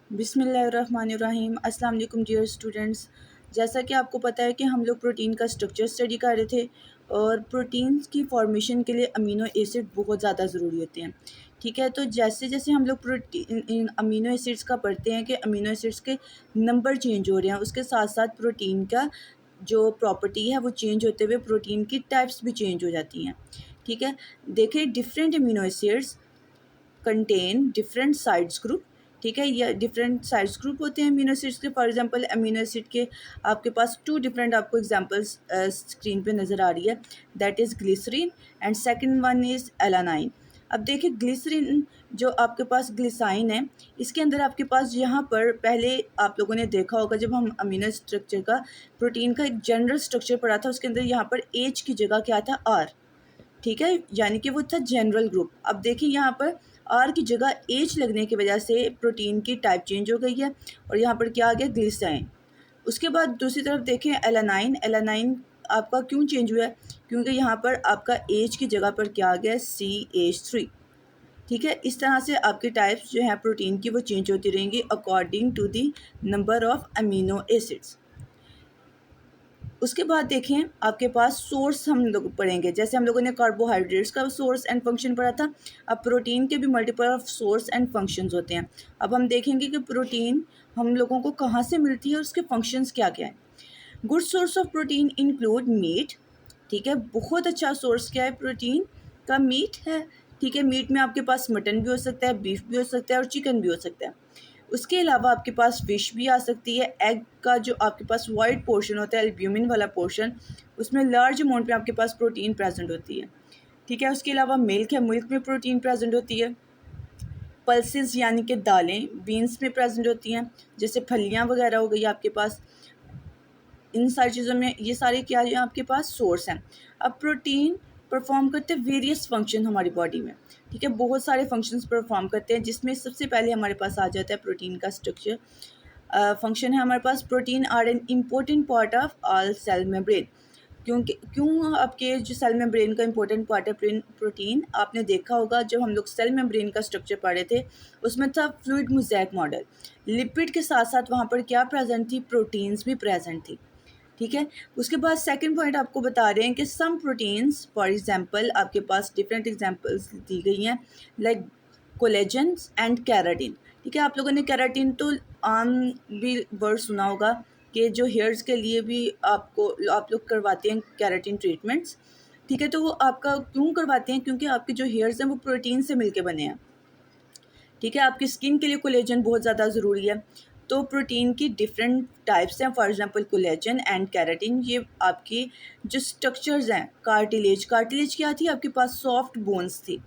बिस्मिल्लाहिर्रहमानिर्रहीम। अस्सलाम वालेकुम डियर स्टूडेंट्स। जैसा कि आपको पता है कि हम लोग प्रोटीन का स्ट्रक्चर स्टडी कर रहे थे और प्रोटीन्स की फॉर्मेशन के लिए अमीनो एसिड बहुत ज़्यादा ज़रूरी होते हैं। ठीक है, तो जैसे जैसे हम लोग प्रोटीन इन अमीनो एसिड्स का पढ़ते हैं कि अमीनो एसिड्स के नंबर चेंज हो रहे हैं, उसके साथ साथ प्रोटीन का जो प्रॉपर्टी है वो चेंज होते हुए प्रोटीन की टाइप्स भी चेंज हो जाती हैं। ठीक है, देखिए different amino acids contain different sides group. ठीक है, ये डिफरेंट साइड्स ग्रुप होते हैं अमीनो एसिड्स के। फॉर एग्जांपल अमीनो एसिड के आपके पास टू डिफरेंट आपको एग्जांपल्स स्क्रीन पे नज़र आ रही है, that is glycerine and second one is alanine. अब देखिए ग्लिसरीन जो आपके पास ग्लिसाइन है, इसके अंदर आपके पास यहाँ पर पहले आप लोगों ने देखा होगा जब हम अमीनो स्ट्रक्चर का प्रोटीन का एक जनरल स्ट्रक्चर पढ़ा था, उसके अंदर यहाँ पर एच की जगह क्या था, आर। ठीक है, यानी कि वो था जनरल ग्रुप। अब देखिए यहाँ पर आर की जगह एच लगने की वजह से प्रोटीन की टाइप चेंज हो गई है और यहाँ पर क्या आ गया, ग्लिसराइन। उसके बाद दूसरी तरफ देखें एलानाइन। एलानाइन आपका क्यों चेंज हुआ है, क्योंकि यहाँ पर आपका एच की जगह पर क्या आ गया, CH3। ठीक है, इस तरह से आपकी टाइप्स जो है प्रोटीन की वो चेंज होती रहेंगी according to the number of amino acids. उसके बाद देखें आपके पास सोर्स हम लोग पढ़ेंगे, जैसे हम लोगों ने कार्बोहाइड्रेट्स का सोर्स एंड फंक्शन पढ़ा था। अब प्रोटीन के भी multiple of source and functions होते हैं। अब हम देखेंगे कि प्रोटीन हम लोगों को कहाँ से मिलती है और उसके फंक्शंस क्या क्या हैं। Good source of protein include meat. ठीक है, बहुत अच्छा सोर्स क्या है प्रोटीन का, मीट है। ठीक है, मीट में आपके पास मटन भी हो सकता है, बीफ भी हो सकता है और चिकन भी हो सकता है। उसके अलावा आपके पास फिश भी आ सकती है। एग का जो आपके पास वाइट पोर्शन होता है, एल्ब्यूमिन वाला पोर्शन, उसमें लार्ज अमाउंट में आपके पास प्रोटीन प्रेजेंट होती है। ठीक है, उसके अलावा मिल्क है, मिल्क में प्रोटीन प्रेजेंट होती है। पल्सेस यानी कि दालें, बीन्स में प्रेजेंट होती हैं, जैसे फलियाँ वगैरह हो गई आपके पास। इन सारी चीज़ों में ये सारे क्या है आपके पास सोर्स हैं। अब प्रोटीन परफॉर्म करते हैं वेरियस फंक्शन हमारी बॉडी में। ठीक है, बहुत सारे फंक्शंस परफॉर्म करते हैं, जिसमें सबसे पहले हमारे पास आ जाता है प्रोटीन का स्ट्रक्चर फंक्शन है हमारे पास। Protein are an important part of all cell membrane. क्यों आपके जो सेल मेम्ब्रेन का इंपॉर्टेंट पार्ट है प्रोटीन, आपने देखा होगा जब हम लोग सेल मेम्ब्रेन का स्ट्रक्चर पढ़े थे, उसमें था फ्लूइड मोज़ेक मॉडल। लिपिड के साथ साथ वहाँ पर क्या प्रेजेंट थी, प्रोटीन्स भी प्रेजेंट थी। ठीक है, उसके बाद सेकंड पॉइंट आपको बता रहे हैं कि सम प्रोटीन्स, फॉर एग्जांपल आपके पास डिफरेंट एग्जांपल्स दी गई हैं, लाइक कोलेजन एंड कैराटिन। ठीक है, आप लोगों ने कैराटिन तो आम भी वर्ड सुना होगा कि जो हेयर्स के लिए भी आपको आप लोग करवाते हैं कैराटिन ट्रीटमेंट्स। ठीक है, तो वो आपका क्यों करवाते हैं, क्योंकि आपके जो हेयर्स हैं वो प्रोटीन से मिलके बने हैं। ठीक है, आपकी स्किन के लिए कोलेजन बहुत ज़्यादा ज़रूरी है। तो प्रोटीन की डिफरेंट टाइप्स हैं, for example collagen and keratin. ये आपकी जो स्ट्रक्चर्स हैं, कार्टिलेज, कार्टिलेज क्या थी, आपके पास सॉफ्ट बोन्स थी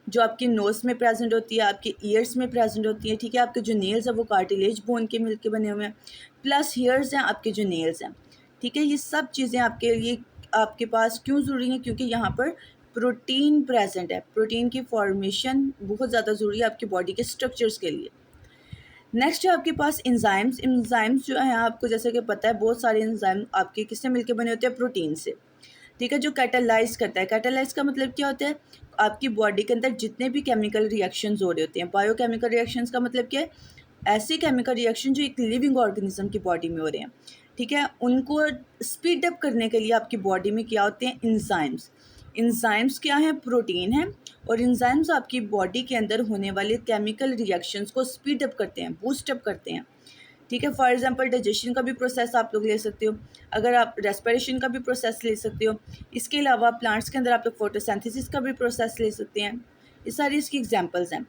जो आपकी नोज में प्रेजेंट होती है, आपके ईयर्स में प्रेजेंट होती है। ठीक है, आपके जो नेल्स हैं वो कार्टिलेज बोन के मिलके बने हुए हैं, प्लस हेयर्स हैं आपके जो नेल्स हैं। ठीक है, ये सब चीज़ें आपके लिए आपके पास क्यों ज़रूरी हैं, क्योंकि यहाँ पर प्रोटीन प्रेजेंट है। प्रोटीन की फॉर्मेशन बहुत ज़्यादा ज़रूरी है आपकी बॉडी के स्ट्रक्चर्स के लिए। नेक्स्ट है आपके पास इंजाइम्स। इंजाइम्स जो है आपको जैसे कि पता है बहुत सारे इंजाइम आपके किससे मिलकर बने होते हैं, प्रोटीन से। ठीक है, जो कैटालाइज करता है, कैटालाइज का मतलब क्या होता है, आपकी बॉडी के अंदर जितने भी केमिकल रिएक्शंस हो रहे होते हैं, बायोकेमिकल रिएक्शंस का मतलब क्या है, ऐसे केमिकल रिएक्शन जो एक लिविंग ऑर्गेनिज्म की बॉडी में हो रहे हैं। ठीक है, उनको स्पीड अप करने के लिए आपकी बॉडी में क्या होते हैं, इंजाइम्स। इंजाइम्स क्या हैं, प्रोटीन हैं, और इंजाइम्स आपकी बॉडी के अंदर होने वाले केमिकल रिएक्शंस को स्पीड अप करते हैं, बूस्ट अप करते हैं। ठीक है, फॉर एग्जांपल डाइजेशन का भी प्रोसेस आप लोग ले सकते हो, अगर आप रेस्पिरेशन का भी प्रोसेस ले सकते हो। इसके अलावा प्लांट्स के अंदर आप लोग फोटोसिंथेसिस का भी प्रोसेस ले सकते हैं। ये सारी इसकी एग्जांपल्स हैं।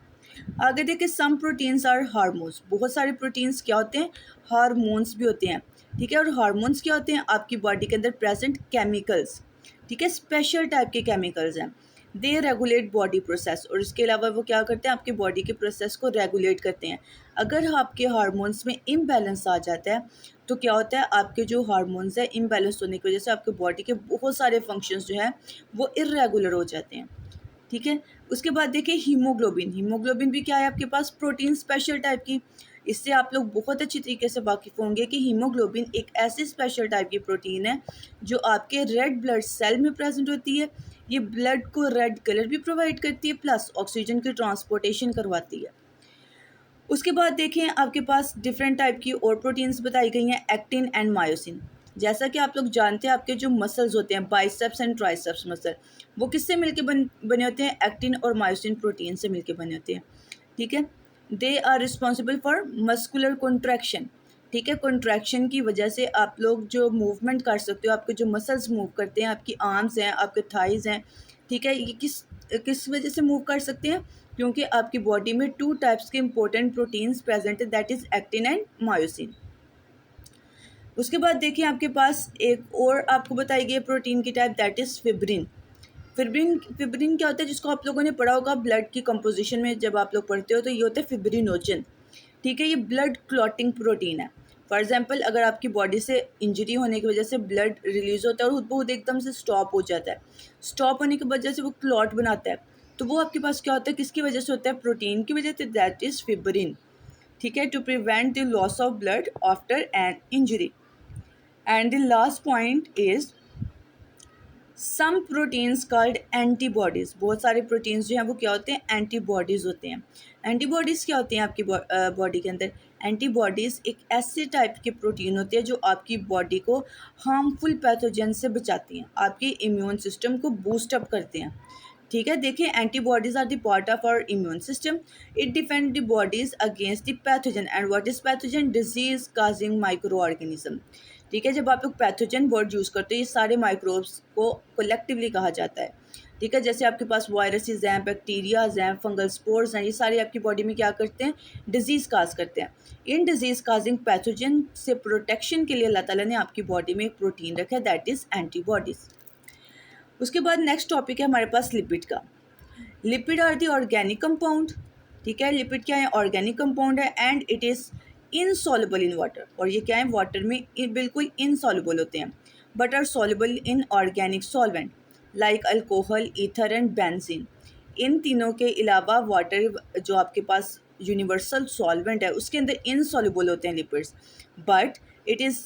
आगे देखिए सम प्रोटीन्स आर हार्मोन्स। बहुत सारे प्रोटीन्स क्या होते हैं, हार्मोन्स भी होते हैं। ठीक है, और हार्मोन्स क्या होते हैं, आपकी बॉडी के अंदर प्रेजेंट केमिकल्स। ठीक है, स्पेशल टाइप के केमिकल्स हैं। दे रेगुलेट बॉडी प्रोसेस, और इसके अलावा वो क्या करते हैं, आपके बॉडी के प्रोसेस को रेगुलेट करते हैं। अगर आपके हार्मोन्स में इम्बैलेंस आ जाता है तो क्या होता है, आपके जो हार्मोन्स है इम्बैलेंस होने की वजह से आपके बॉडी के बहुत सारे फंक्शंस जो हैं वो इर्रेगुलर हो जाते हैं। ठीक है, उसके बाद देखिए हीमोग्लोबिन। हीमोग्लोबिन भी क्या है आपके पास, प्रोटीन स्पेशल टाइप की। इससे आप लोग बहुत अच्छी तरीके से वाकिफ़ होंगे कि हीमोग्लोबिन एक ऐसी स्पेशल टाइप की प्रोटीन है जो आपके रेड ब्लड सेल में प्रेजेंट होती है। ये ब्लड को रेड कलर भी प्रोवाइड करती है, प्लस ऑक्सीजन की ट्रांसपोर्टेशन करवाती है। उसके बाद देखें आपके पास डिफरेंट टाइप की और प्रोटीन्स बताई गई हैं, एक्टिन एंड मायोसिन। जैसा कि आप लोग जानते हैं आपके जो मसल्स होते हैं बाइसेप्स एंड ट्राइसेप्स मसल, वो किससे मिलके बने होते हैं? एक्टिन और मायोसिन प्रोटीन से मिलके बने होते हैं। ठीक है, they are responsible for muscular contraction. ठीक है, कॉन्ट्रैक्शन की वजह से आप लोग जो मूवमेंट कर सकते हो, आपके जो मसल्स मूव करते हैं, आपकी आर्म्स हैं, आपके थाइज हैं, ठीक है, ये किस किस वजह से मूव कर सकते हैं? क्योंकि आपकी बॉडी में टू टाइप्स के इंपॉर्टेंट प्रोटीन्स प्रेजेंट है, that is actin and myosin. उसके बाद देखिए आपके पास एक और आपको बताई गई प्रोटीन की type, that is fibrin. Fibrin क्या होता है, जिसको आप लोगों ने पढ़ा होगा ब्लड की कंपोजिशन में, जब आप लोग पढ़ते हो तो ये होता है फिब्रिनोजन। ठीक है, ये ब्लड क्लॉटिंग प्रोटीन है। फॉर एग्जाम्पल, अगर आपकी बॉडी से इंजरी होने की वजह से ब्लड रिलीज होता है और खुद एकदम से स्टॉप हो जाता है, स्टॉप होने की वजह से वो क्लॉट बनाता है, तो वो आपके पास क्या होता है, किसकी वजह से होता है? प्रोटीन की वजह से, दैट इज फिब्रिन। ठीक है, to prevent the loss of blood after an injury. And the last point is some proteins called antibodies. बहुत सारे प्रोटीन्स जो हैं वो क्या होते हैं? एंटीबॉडीज़ होते हैं। एंटीबॉडीज़ क्या होती हैं आपकी बॉडी के अंदर? एंटीबॉडीज़ एक ऐसे टाइप की प्रोटीन होती है जो आपकी बॉडी को हार्मफुल पैथोजन से बचाती हैं, आपके इम्यून सिस्टम को बूस्ट अप करते हैं। ठीक है, देखिए antibodies are the part of our immune system. It defend the bodies against the pathogen. And what is pathogen? Disease causing micro organism. ठीक है, जब आप लोग पैथोजन वर्ड यूज़ करते हो, ये सारे माइक्रोब्स को कलेक्टिवली कहा जाता है। ठीक है, जैसे आपके पास वायरसेस हैं, बैक्टीरियाज हैं, फंगल स्पोर्स हैं, ये सारे आपकी बॉडी में क्या करते हैं? डिजीज़ काज करते हैं। इन डिजीज़ काजिंग पैथोजन से प्रोटेक्शन के लिए अल्लाह ताला ने आपकी बॉडी में एक प्रोटीन रखा है, दैट इज़ एंटीबॉडीज़। उसके बाद नेक्स्ट टॉपिक है हमारे पास लिपिड का। Lipid are the organic compound. ठीक है, लिपिड क्या है? ऑर्गेनिक कंपाउंड है and it is insoluble in water. और ये क्या है? वाटर में बिल्कुल इनसॉल्युबल होते हैं, but are soluble in organic solvent like alcohol, ether and benzene. इन तीनों के अलावा वाटर जो आपके पास यूनिवर्सल सॉल्वेंट है उसके अंदर इनसॉल्युबल होते हैं lipids, but it is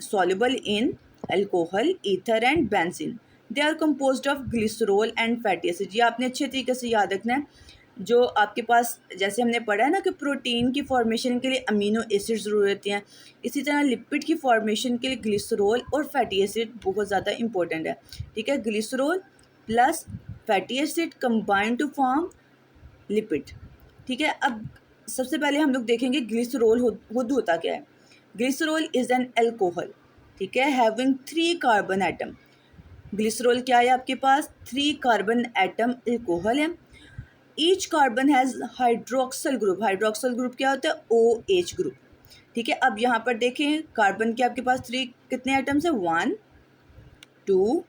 soluble in alcohol, ether and benzene. They are composed of glycerol and fatty acid. ये आपने अच्छे तरीके से याद रखना है। जो आपके पास जैसे हमने पढ़ा है ना कि प्रोटीन की फॉर्मेशन के लिए अमीनो एसिड ज़रूर होती हैं, इसी तरह लिपिड की फॉर्मेशन के लिए ग्लिसरॉल और फैटी एसिड बहुत ज़्यादा इंपॉर्टेंट है। ठीक है, glycerol plus fatty acid combine to form lipid. ठीक है, अब सबसे पहले हम लोग देखेंगे ग्लिसरॉल खुद होता क्या है। Glycerol is an alcohol. ठीक है, हैविंग 3 कार्बन एटम। ग्लिसरॉल क्या है आपके पास? 3 कार्बन एटम एल्कोहल है। Each carbon has hydroxyl group. Hydroxyl group क्या होता है? OH group. ठीक है, अब यहाँ पर देखें कार्बन के आपके पास 3 कितने एटम्स है? 1 2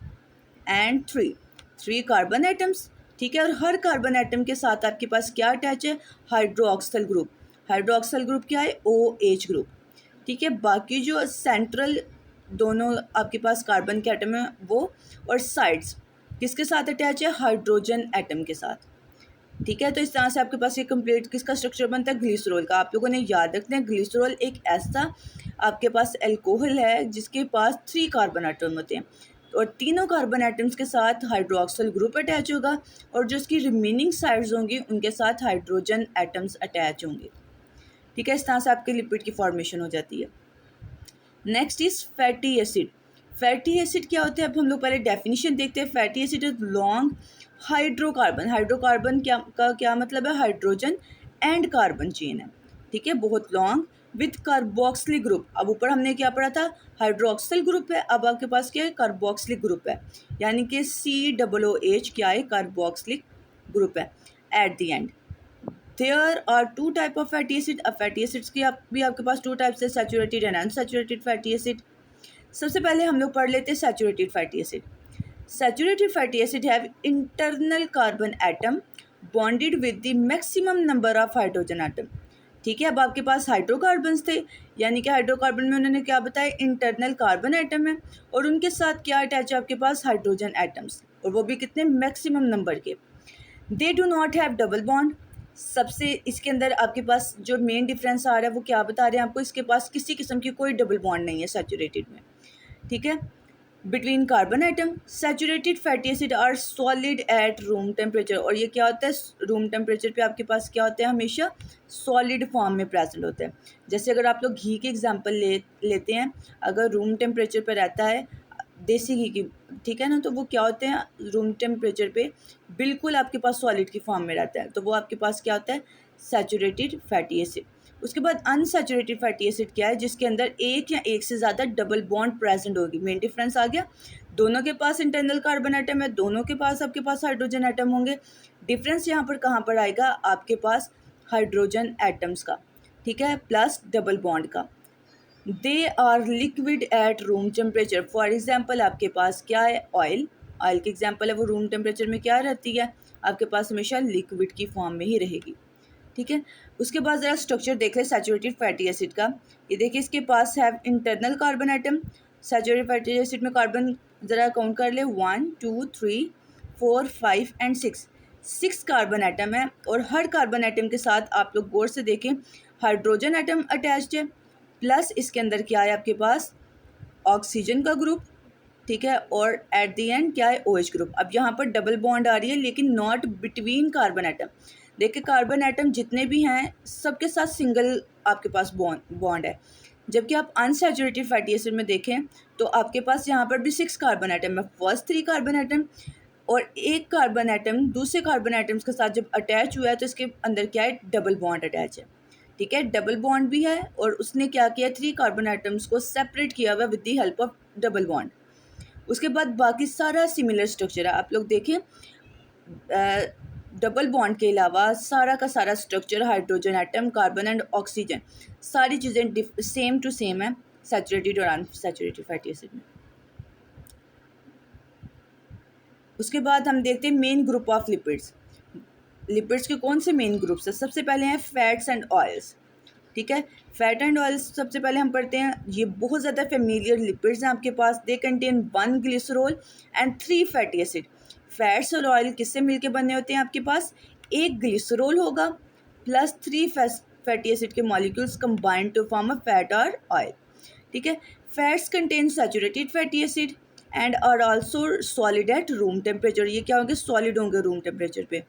एंड 3। 3 carbon atoms. ठीक है, और हर कार्बन एटम के साथ आपके पास क्या अटैच है? Hydroxyl group. हाइड्रोक्सल ग्रुप क्या है? OH group. ठीक है, बाकी जो सेंट्रल दोनों आपके पास कार्बन के एटम है वो, और साइड्स किसके साथ अटैच है? हाइड्रोजन एटम के साथ। ठीक है, तो इस तरह से आपके पास ये कंप्लीट किसका स्ट्रक्चर बनता है? ग्लिसरॉल का। आप लोगों ने याद रखना है ग्लिसरॉल एक ऐसा आपके पास एल्कोहल है जिसके पास 3 कार्बन एटम होते हैं, और तीनों कार्बन एटम्स के साथ हाइड्रोक्सल ग्रुप अटैच होगा, और जो इसकी रिमेनिंग साइड्स होंगी उनके साथ हाइड्रोजन एटम्स अटैच होंगे। ठीक है, इस तरह से आपके लिपिड की फॉर्मेशन हो जाती है। Next is fatty acid. Fatty acid क्या होते हैं? अब हम लोग पहले डेफिनेशन देखते हैं। Fatty acid is long hydrocarbon. Hydrocarbon क्या मतलब है? हाइड्रोजन एंड कार्बन चेन है। ठीक है, बहुत लॉन्ग विथ कार्बोक्सिलिक ग्रुप। अब ऊपर हमने क्या पढ़ा था? हाइड्रोक्सिल ग्रुप है, अब आपके पास क्या है? कार्बोक्सिलिक ग्रुप है, यानी कि COOH क्या है? कार्बोक्सिलिक ग्रुप है at the end. There are 2 type of fatty acid. अब फैटी एसिड्स की भी आपके पास 2 टाइप्स है, saturated and unsaturated fatty acid. सबसे पहले हम लोग पढ़ लेते हैं saturated fatty acid. Saturated fatty acid have internal carbon atom bonded with the maximum number of hydrogen atom. ठीक है, अब आपके पास हाइड्रोकार्बन्स थे, यानी कि हाइड्रोकार्बन में उन्होंने क्या बताया? इंटरनल कार्बन एटम है, और उनके साथ क्या अटैच है आपके पास? हाइड्रोजन एटम्स, और वो भी कितने? मैक्सिमम नंबर के। They do not have double bond. सबसे इसके अंदर आपके पास जो मेन डिफरेंस आ रहा है वो क्या बता रहे हैं आपको? इसके पास किसी किस्म की कोई डबल बॉन्ड नहीं है सैचुरेटेड में। ठीक है, between carbon atom. Saturated fatty acid are solid at room temperature, और ये क्या होता है, रूम टेम्परेचर पे आपके पास क्या होता है, हमेशा सॉलिड फॉर्म में प्रेजेंट होता है। जैसे अगर आप लोग घी की एग्जांपल लेते हैं, अगर रूम टेम्परेचर पे रहता है देसी घी की, ठीक है ना, तो वो क्या होते हैं रूम टेम्परेचर पे बिल्कुल आपके पास सॉलिड की फॉर्म में रहता है, तो वो आपके पास क्या होता है, सैचुरेटेड फैटी एसिड। उसके बाद अनसैचुरेटेड फैटी एसिड क्या है, जिसके अंदर एक या एक से ज़्यादा डबल बॉन्ड प्रेजेंट होगी। मेन डिफरेंस आ गया, दोनों के पास इंटरनल कार्बन आइटम है, दोनों के पास आपके पास हाइड्रोजन आइटम होंगे। डिफरेंस यहाँ पर कहाँ पर आएगा, आपके पास हाइड्रोजन एटम्स का, ठीक है, प्लस डबल बॉन्ड का। They are liquid at room temperature. For example आपके पास क्या है, ऑयल, ऑयल की एग्जाम्पल है, वो रूम टेम्परेचर में क्या रहती है, आपके पास हमेशा लिक्विड की फॉर्म में ही रहेगी, ठीक है। उसके बाद ज़रा स्ट्रक्चर देख लें सैचुरेटेड फैटी एसिड का। ये देखिए इसके पास है internal carbon atom. Saturated fatty acid में कार्बन ज़रा काउंट कर ले, 1 2 3 4 5 एंड 6, 6 कार्बन आइटम है। और हर कार्बन आइटम के साथ आप लोग गौर से देखें हाइड्रोजन आइटम अटैच्ड है, प्लस इसके अंदर क्या है आपके पास ऑक्सीजन का ग्रुप, ठीक है, और एट दी एंड क्या है OH ग्रुप। अब यहाँ पर डबल बॉन्ड आ रही है लेकिन नॉट बिटवीन कार्बन आइटम। देखिए कार्बन आइटम जितने भी हैं सबके साथ सिंगल आपके पास बॉन्ड है, जबकि आप अनसैचुरेटेड फैटी एसिड में देखें तो आपके पास यहाँ पर भी 6 कार्बन आइटम है। फर्स्ट 3 कार्बन आइटम और एक कार्बन आइटम दूसरे कार्बन आइटम्स के साथ जब अटैच हुआ है तो इसके अंदर क्या है, डबल बॉन्ड अटैच है, ठीक है, डबल बॉन्ड भी है। और उसने क्या किया, 3 कार्बन आइटम्स को सेपरेट किया हुआ with the help of double bond. उसके बाद बाकी सारा सिमिलर स्ट्रक्चर है, आप लोग देखें डबल बॉन्ड के अलावा सारा का सारा structure, hydrogen atom, carbon and oxygen, सारी चीज़ें सेम टू सेम है सैचुरेटेड और अनसैचुरेटेड फैटी एसिड में। उसके बाद हम देखते हैं main group of lipids. Lipids के कौन से मेन ग्रुप्स है, सबसे पहले हैं फैट्स एंड ऑयल्स, ठीक है। फैट एंड ऑयल्स सबसे पहले हम पढ़ते हैं, ये बहुत ज़्यादा फेमिलियर लिपिड्स हैं आपके पास। They contain 1 glycerol and 3 fatty acid. Fats और ऑयल किससे मिलके बने होते हैं, आपके पास एक ग्लिसरॉल होगा प्लस 3 फैटी एसिड के molecules combined to form a fat और ऑयल, ठीक है। Fats contain saturated fatty acid and are also solid at room temperature. ये क्या होंगे, सॉलिड होंगे रूम टेम्परेचर पे।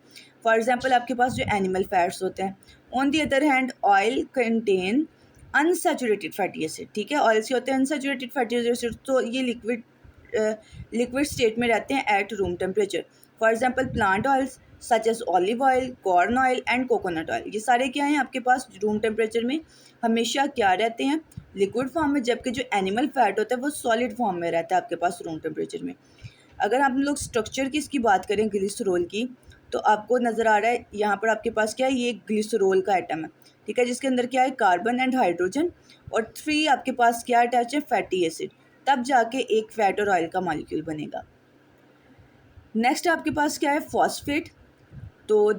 फॉर एग्जांपल आपके पास जो एनिमल फैट्स होते हैं। On the other hand oil contain unsaturated fatty acid, ठीक है, ऑयल से होते हैं अनसैचुरेटेड फैटी एसिड, तो ये लिक्विड स्टेट में रहते हैं at room temperature. For example plant oils such as olive oil, corn oil and coconut oil, ये सारे क्या हैं आपके पास रूम टेम्परेचर में हमेशा क्या रहते हैं, लिक्विड फॉर्म में, जबकि जो एनिमल फैट होता है वो सॉलिड फॉर्म में रहता है आपके पास रूम टेम्परेचर में। अगर हम लोग स्ट्रक्चर की इसकी बात करें ग्लिसरॉल की, तो आपको नज़र आ रहा है यहाँ पर आपके पास क्या है, ये ग्लिसरॉल का आइटम है, ठीक है, जिसके अंदर क्या है कार्बन एंड हाइड्रोजन और 3 आपके पास क्या अटैच है, फैटी एसिड, तब जाके एक फैट और ऑयल का मॉलिक्यूल बनेगा। नेक्स्ट आपके पास क्या है, फॉस्फेट। तो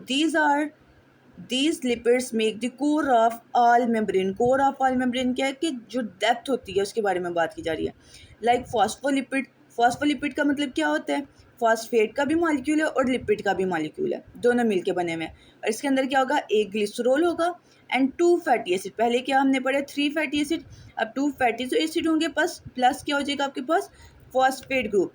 these lipids make the core of all membrane. Core of all membrane क्या है कि जो डेप्थ होती है उसके बारे में बात की जा रही है। लाइक फॉस्फोलिपिड, फॉस्फोलिपिड का मतलब क्या होता है, फॉस्फेट का भी मॉलिक्यूल है और लिपिड का भी मॉलिक्यूल है, दोनों मिलके बने हुए हैं। और इसके अंदर क्या होगा, एक ग्लिसरॉल होगा एंड 2 फैटी एसिड। पहले क्या हमने पढ़ा 3 फैटी एसिड, अब 2 फैटी एसिड होंगे, प्लस क्या हो जाएगा आपके पास फॉस्फेट ग्रुप।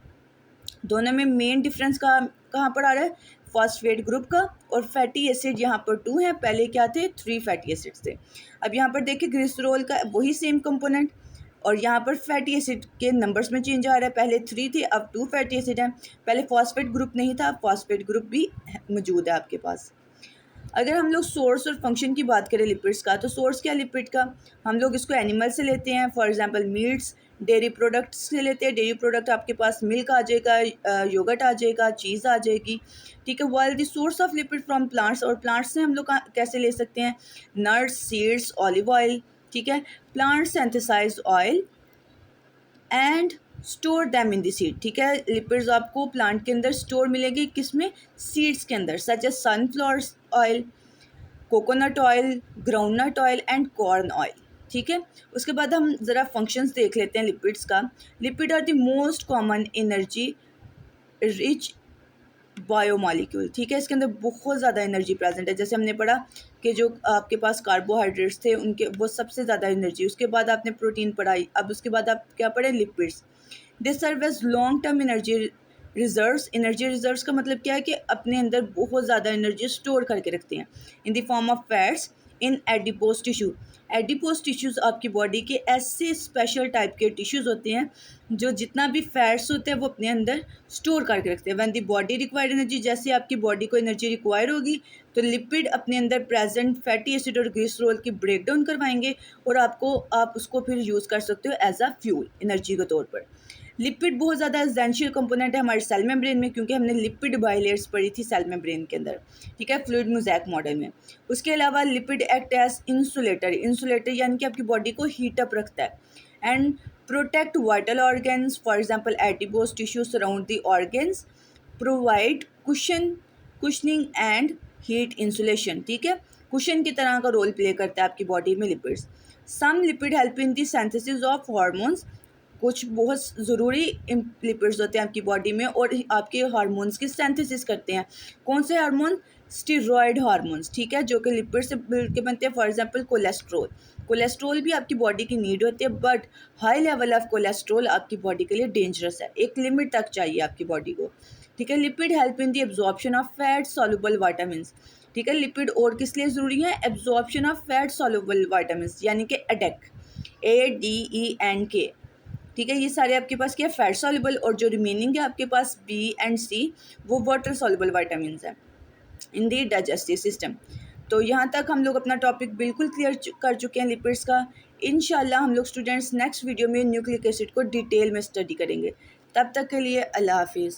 दोनों में मेन डिफरेंस कहाँ पर आ रहा है, फॉस्फेट ग्रुप का। और फैटी एसिड यहाँ पर 2 हैं, पहले क्या थे 3 फैटी एसिड थे। अब यहाँ पर देखिए ग्लिसरॉल का वही सेम कंपोनेंट, और यहाँ पर फैटी एसिड के नंबर्स में चेंज आ रहा है, पहले 3 थे अब 2 फैटी एसिड हैं। पहले फॉस्फेट ग्रुप नहीं था, अब फॉस्फेट ग्रुप भी मौजूद है आपके पास। अगर हम लोग सोर्स और फंक्शन की बात करें लिपिड्स का, तो सोर्स क्या लिपिड का, हम लोग इसको एनिमल से लेते हैं, for example meets, dairy products से लेते हैं। डेयरी प्रोडक्ट आपके पास मिल्क आ जाएगा, योगर्ट आ जाएगा, चीज़ आ जाएगी, ठीक है। While the source of lipid from plants, और प्लांट्स से हम लोग कैसे ले सकते हैं, नट्स, सीड्स, ऑलिव ऑयल, ठीक है। Plant synthesize oil and store them in the seed, ठीक है। लिपिड्स आपको प्लांट के अंदर स्टोर मिलेगी, किसमें, सीड्स के अंदर, such as sunflower oil, coconut oil, groundnut oil and corn oil, ठीक है। उसके बाद हम ज़रा फंक्शंस देख लेते हैं लिपिड्स का। Lipid are the most common energy rich biomolecule, ठीक है। इसके अंदर बहुत ज़्यादा एनर्जी प्रेजेंट है, जैसे हमने पढ़ा कि जो आपके पास कार्बोहाइड्रेट्स थे उनके वो सबसे ज़्यादा एनर्जी, उसके बाद आपने प्रोटीन पढ़ाई, अब उसके बाद आप क्या पढ़े, lipids. They serve as long term energy reserves. Energy reserves का मतलब क्या है कि अपने अंदर बहुत ज़्यादा एनर्जी स्टोर करके रखते हैं in the form of fats in adipose tissue. Adipose tissues आपकी बॉडी के ऐसे स्पेशल टाइप के टिश्यूज़ होते हैं जो जितना भी फैट्स होते हैं वो अपने अंदर स्टोर करके रखते हैं। When the body required energy, जैसे आपकी बॉडी को एनर्जी रिक्वायर होगी तो लिपिड अपने अंदर प्रेजेंट फैटी एसिड और ग्लिसरॉल की ब्रेक डाउन करवाएंगे और आप उसको फिर यूज़ कर सकते हो एज अ फ्यूल एनर्जी के तौर पर। लिपिड बहुत ज़्यादा एसेंशियल कंपोनेंट है हमारे सेल मेम्ब्रेन में, क्योंकि हमने लिपिड बायलेयर्स पढ़ी थी सेल मेम्ब्रेन के अंदर, ठीक है, फ्लूइड मोज़ेक मॉडल में। उसके अलावा लिपिड एक्ट एज इंसुलेटर यानी कि आपकी बॉडी को हीट अप रखता है and protect vital organs. For example adipose tissue surround the organs, provide cushioning and heat insulation, ठीक है, कुशन की तरह का रोल प्ले करता है आपकी बॉडी में lipids. Some lipid help in the synthesis of hormones. कुछ बहुत ज़रूरी लिपिड्स होते हैं आपकी बॉडी में और आपके हार्मोन्स की सिंथेसिस करते हैं। कौन से हार्मोन? स्टीरॉयड हार्मोन्स, ठीक है, जो कि लिपिड से मिलकर बनते हैं। फॉर एग्जांपल कोलेस्ट्रोल भी आपकी बॉडी की नीड होती है, but high level of cholesterol आपकी बॉडी के लिए डेंजरस है, एक लिमिट तक चाहिए आपकी बॉडी को, ठीक है। Lipid help in the absorption of fat soluble vitamins, ठीक है। लिपिड और किस लिए ज़रूरी है? Absorption of fat soluble vitamins, यानी कि ADEK, ADENK, ठीक है। ये सारे आपके पास क्या, फैट सॉल्युबल, और जो रिमेनिंग है आपके पास B एंड C वो वाटर सॉल्युबल विटामिन्स हैं इन दी डाइजेस्टिव सिस्टम। तो यहाँ तक हम लोग अपना टॉपिक बिल्कुल क्लियर कर चुके हैं लिपिड्स का। इंशाल्लाह हम लोग स्टूडेंट्स नेक्स्ट वीडियो में न्यूक्लिक एसिड को डिटेल में स्टडी करेंगे। तब तक के लिए अल्लाह हाफिज़।